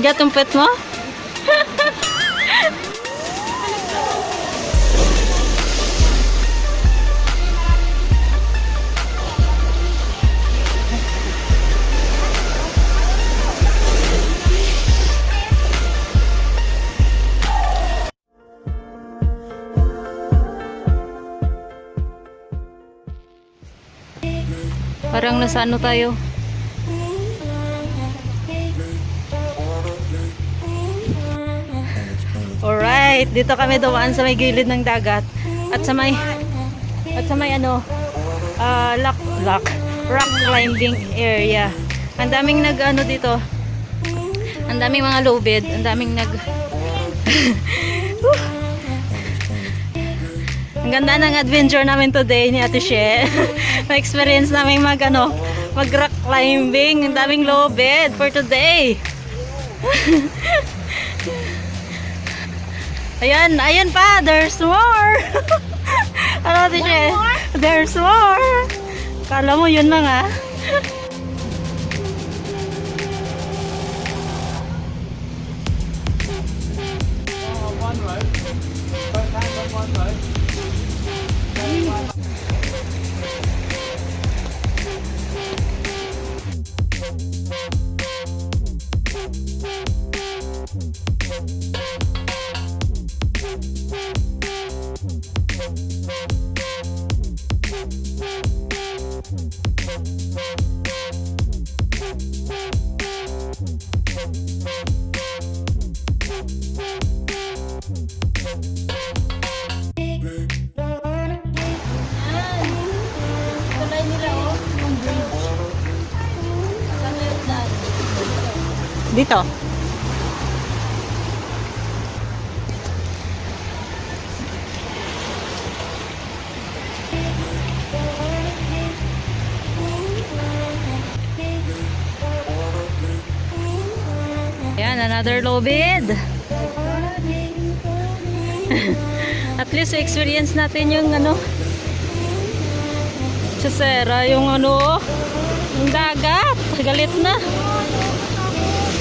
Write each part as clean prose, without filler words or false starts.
Bigat yung pet mo? Parang nasa ano tayo? Alright, dito kami dumaan sa may gilid ng dagat at sa may ano, rock climbing area. Ang daming nag ano dito. Ang daming mga lowbed, ang daming nag Ang ganda ng adventure namin today ni Ate She. Na-experience namin mag rock climbing. Ang daming low bed for today. Ayan pa, there's more. Ano Ate She? There's more. Kala mo yun lang ah. One row. Both hands on one row. Dito. Ayan, another low bed. At least experience natin yung Chesera, yung yung dagat. Galit na.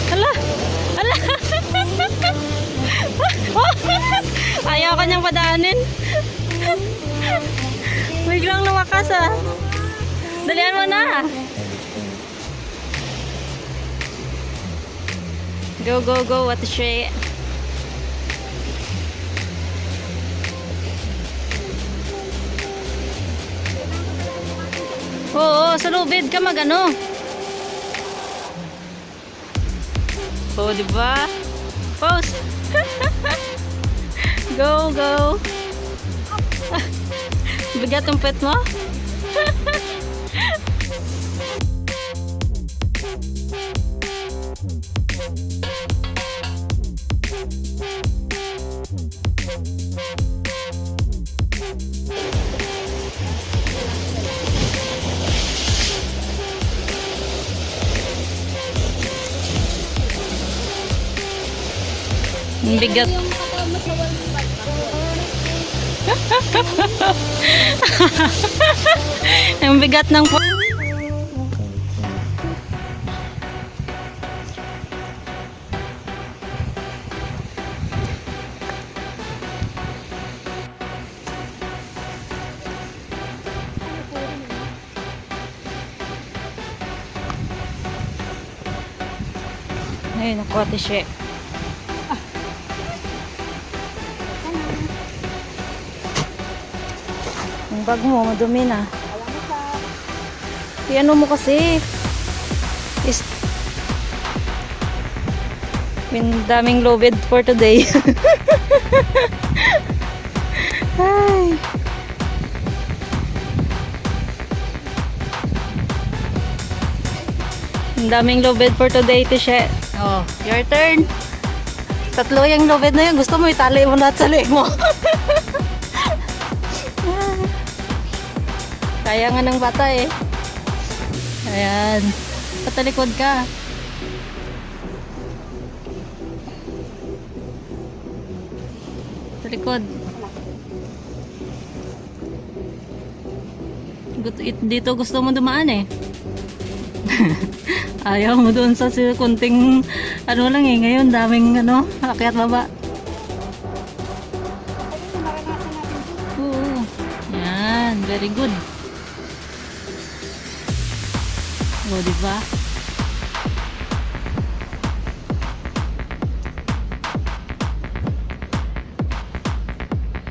Hala. Ayaw ka niyang padaanin. Biglang lumakas ah. Dalian mo na. Go, go, go, Ate She. Oo, sa lubid ka mag-ano. Oh, diba? Pose. Go, go. Bigat yung pet mo? Ang bigat. Ang bigat ng po. Ayun, nakuha Ate She. Ang bag mo, madumi na. Iano mo kasi. Daming low bed for today. Ay. Ang daming low bed for today, Tisha. Oh, your turn. Tatlo yung low bed na yun. Gusto mo itali mo lahat sa leg mo. Kaya nga ng bata eh. Ayan. Patalikod ka. Patalikod. Dito gusto mo dumaan eh. Ayaw mo doon sa kunting ano lang eh. Ngayon daming ano, akyat baba. Oo. Yan, very good. O, diba?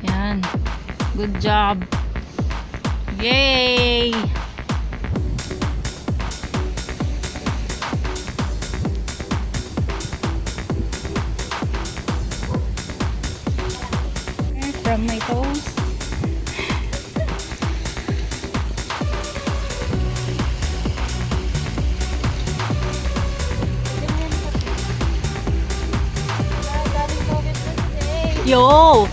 Yan. Good job. Yay! From my toes. Yo!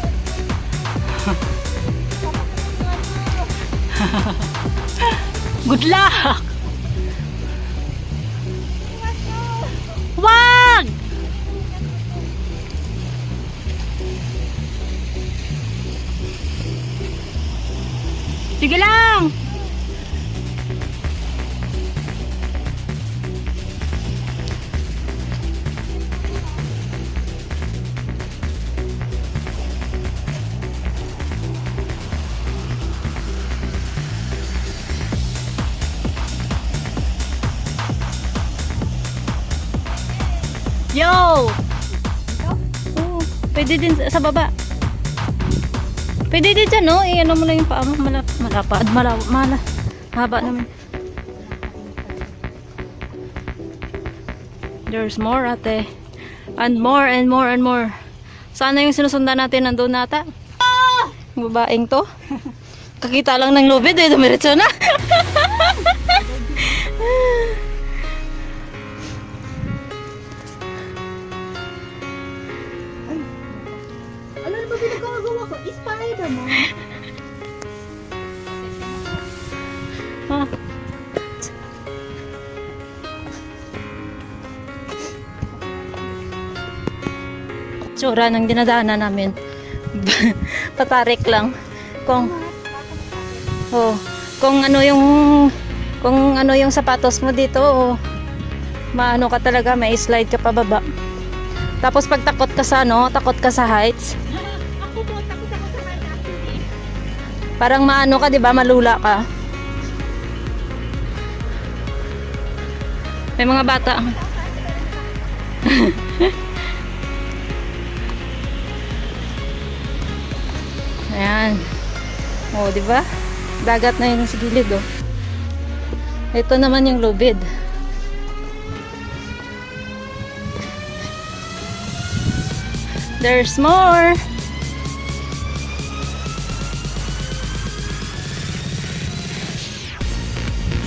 Good luck! Wag! Sige lang! Yo! Oo, pwede din sa baba. Pwede din dyan, no? I-ano mo lang yung paa mo. Malapad. Haba naman. There's more, ate. And more, and more, and more. Sana yung sinusundan natin nandun nata. Yung babaeng to. Kakita lang ng lubid eh. Dumiretso na. Ano ba pinagkagawa ko? Spider-Man. Ah. Tsura ng dinadaanan namin. Patarik lang. Kung kung ano yung sapatos mo dito, maano ka talaga, may slide ka pababa. Tapos pag takot ka sa heights. Ako po, takot ako sa height actually. Parang maano ka, 'di ba? Malula ka. May mga bata. Ayan. Oh, 'di ba? Dagat na 'yung sa gilid, oh. Ito naman 'yung lubid. There's more.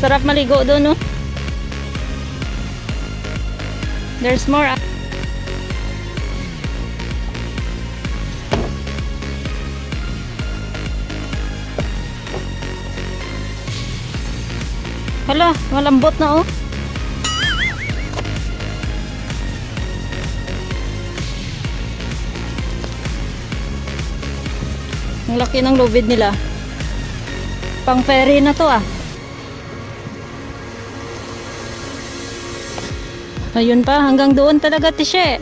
Sarap maligo doon, no? There's more. Hala, malambot na, oh. Ang laki ng lubid nila. Pang ferry na to, ah. Ayun pa, hanggang doon talaga, Tishe.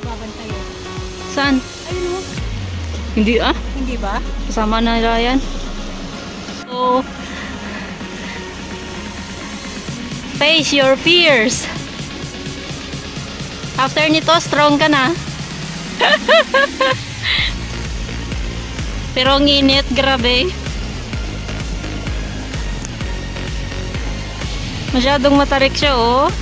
Babantay. Saan? Ayun o. Hindi, ah. Hindi ba? Kasama na nila yan. So, face your fears. After nito, strong ka na. Pero ang init, grabe. Masyadong matarik siya, oh.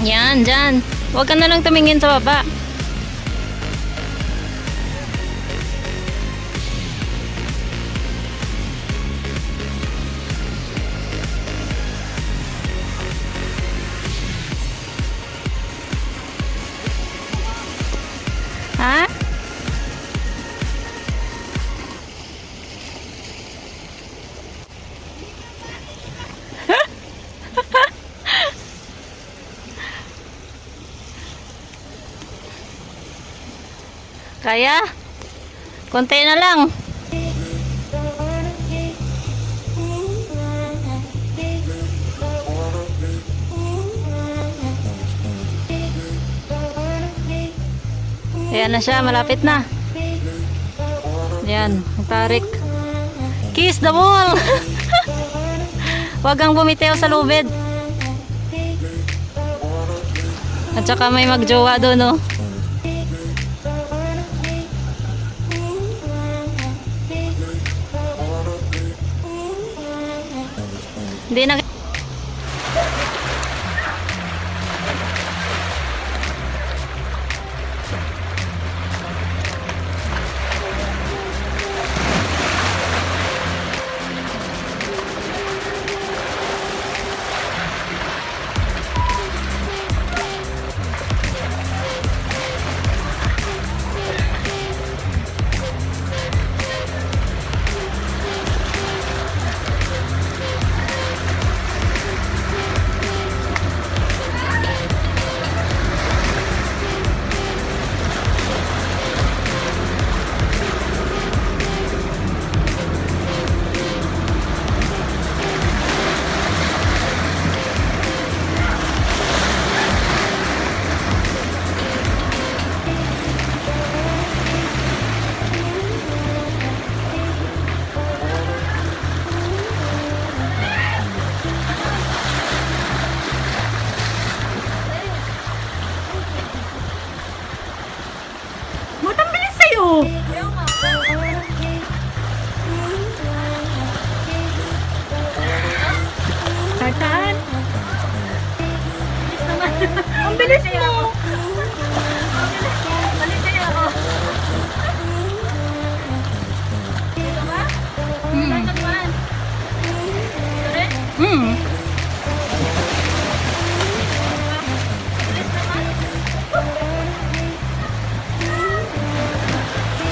Yan, dyan. Huwag ka na lang tumingin sa baba. Ha? Kaya? Konti na lang. Ayan na siya, malapit na. Ayan, tarik. Kiss the wall! Huwag kang bumitaw sa lubid. At saka may magjowa doon, no? Hindi na... Matang bilis sa'yo! Tartan! Bilis naman. Ang bilis mo! Balik kaya ako. Dito ba? Tartan man. Sorry? Bilis naman.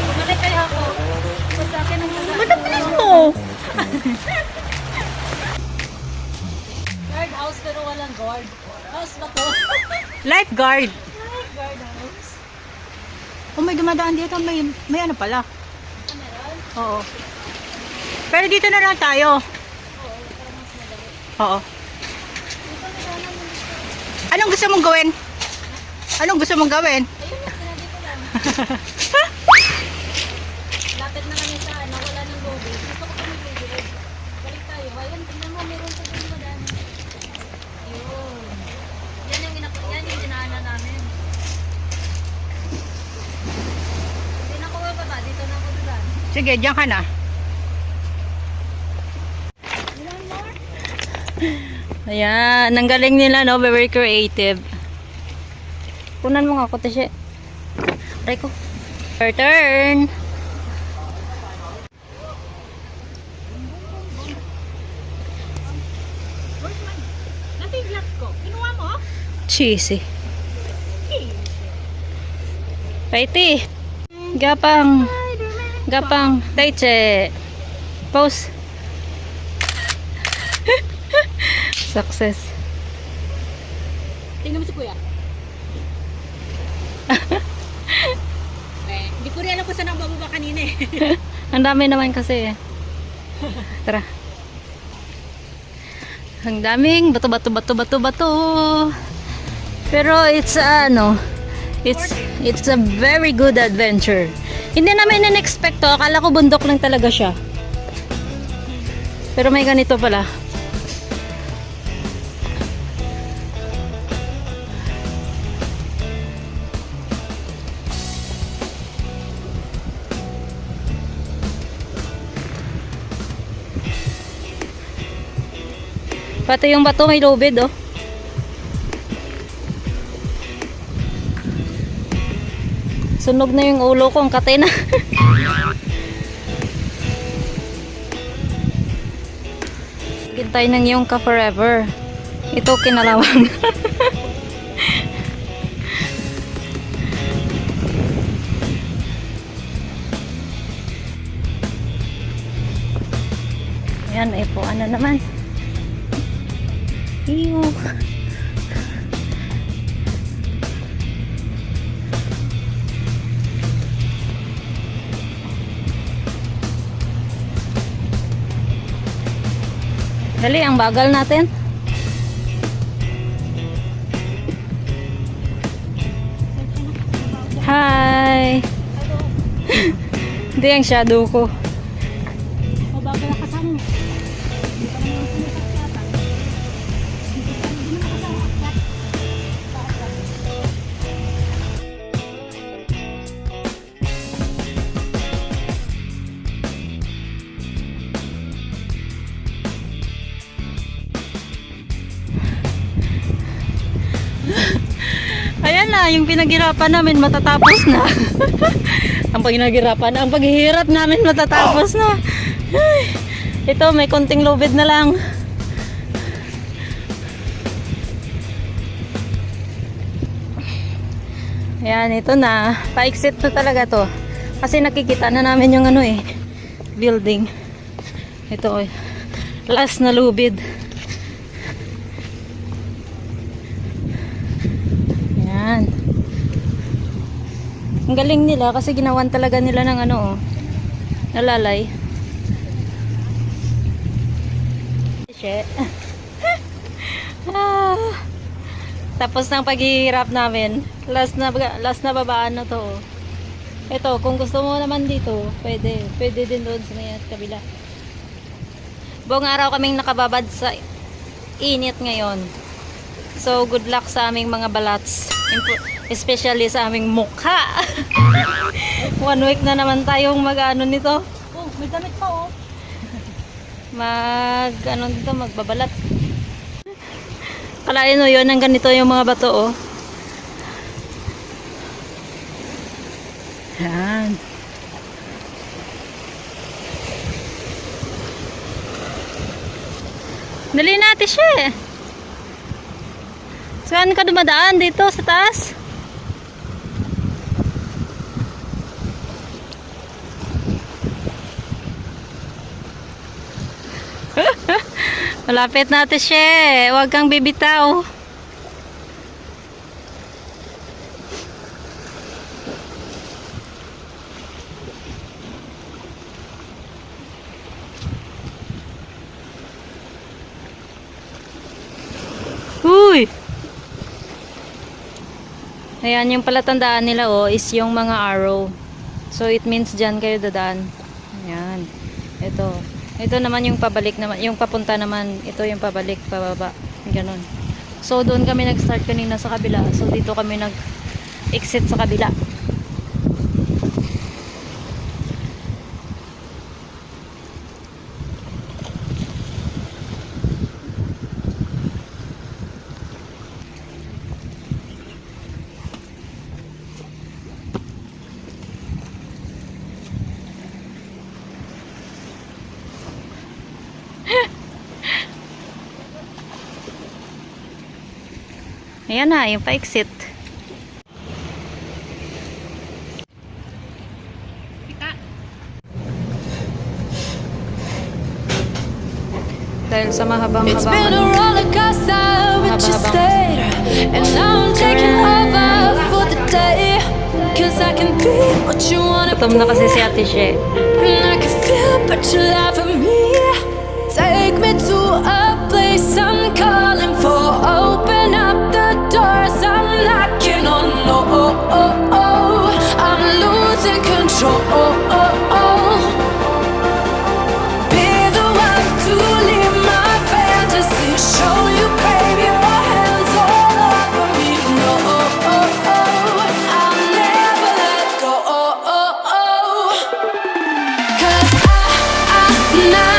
Bumalik kaya ako. Sa akin ang tagal. Ba't ang bilis mo? Guard house pero walang guard. House ba to? Lifeguard! Guard house. Oh, may dumadaan dito. May ano pala. Meron? Oo. Pero dito na lang tayo. Oo, para mas madali. Oo. Anong gusto mong gawin? Anong gusto mong gawin? Ayun na, sinabi ko lang. Lapit na kami sa ano, wala nang logo. Gusto ko pa mag-logo. Balik tayo. Ayun, tingnan mo, meron pa din madami. Ayun. Yan yung dinaanan namin. Hindi na ako bababa. Dito na ako dulan. Sige, diyan ka na. Ayan, ang galing nila, no? Very creative. Punan mo nga ako, Teshe. Aray ko. Your turn. Nasa yung glass ko. Kinuha mo? Cheesy. Paiti. Gapang. Gapang. Taiche. Pose. Success. Tingnan mo si kuya. Hindi ko rin alam kung saan ang bababa kanina eh. Ang dami naman kasi eh. Tara. Ang daming bato. Pero it's it's a very good adventure. Hindi namin in-expect to. Akala ko bundok lang talaga siya. Pero may ganito pala. Pati yung bato may lubid, oh. Sunog na yung ulo ko, ang katay na. Hintay ng yung ka forever. Ito kinalawang. Ayan, po, ano naman. Ew. Dali, ang bagal natin. Hi! Hindi ang shadow ko. Mabagal na kasama mo. Hindi pa naman sinisak yata. Hindi naman kasama. Ayan na, yung pinaghirapan namin matatapos na. Ang paghihirap namin matatapos na. Ay, ito, may konting lubid na lang. Ayan, ito na. Pa-exit to talaga to. Kasi nakikita na namin yung ano eh, building. Ito, last na lubid. Ayan. Ang galing nila kasi ginawan talaga nila ng ano oh, nalalay. Shit. Tapos ng paghihirap namin, last na babaan na to. Oh. Ito, kung gusto mo naman dito, pwede din doon sa may kabila. Buong araw kaming nakababad sa init ngayon. So, good luck sa aming mga balats. Especially sa aming mukha. 1 week na naman tayong mag-ano nito. Oh, may damit pa oh. Magbabalat. Kalain mo yun, ang ganito yung mga bato oh. Yan. Dali natin siya eh. Saan ka dumadaan? Dito sa taas? Malapit natin siya eh. Huwag kang bibitaw. Uy! Ayan, yung palatandaan nila oh, is yung mga arrow. So, it means dyan kayo dadaan. Ayan. Ito. Ito naman yung pabalik naman. Yung papunta naman, ito yung pabalik, pababa. Ganon. So, doon kami nag-start kanina sa kabila. So, dito kami nag-exit sa kabila. Ayan na, yung pa-exit. Dahil sa mahabang-habang It's been a roller coaster with your stay, and now I'm taking over for the day. Cause I can be what you wanna gutom na kasi si Ate She. and I can feel but you love for me. Take me to a place I'm calling for. Open up the doors I'm knocking on. I'm losing control. Be the one to leave my fantasy. Show you, baby, your hands all over me. No, I'll never let go. 'Cause I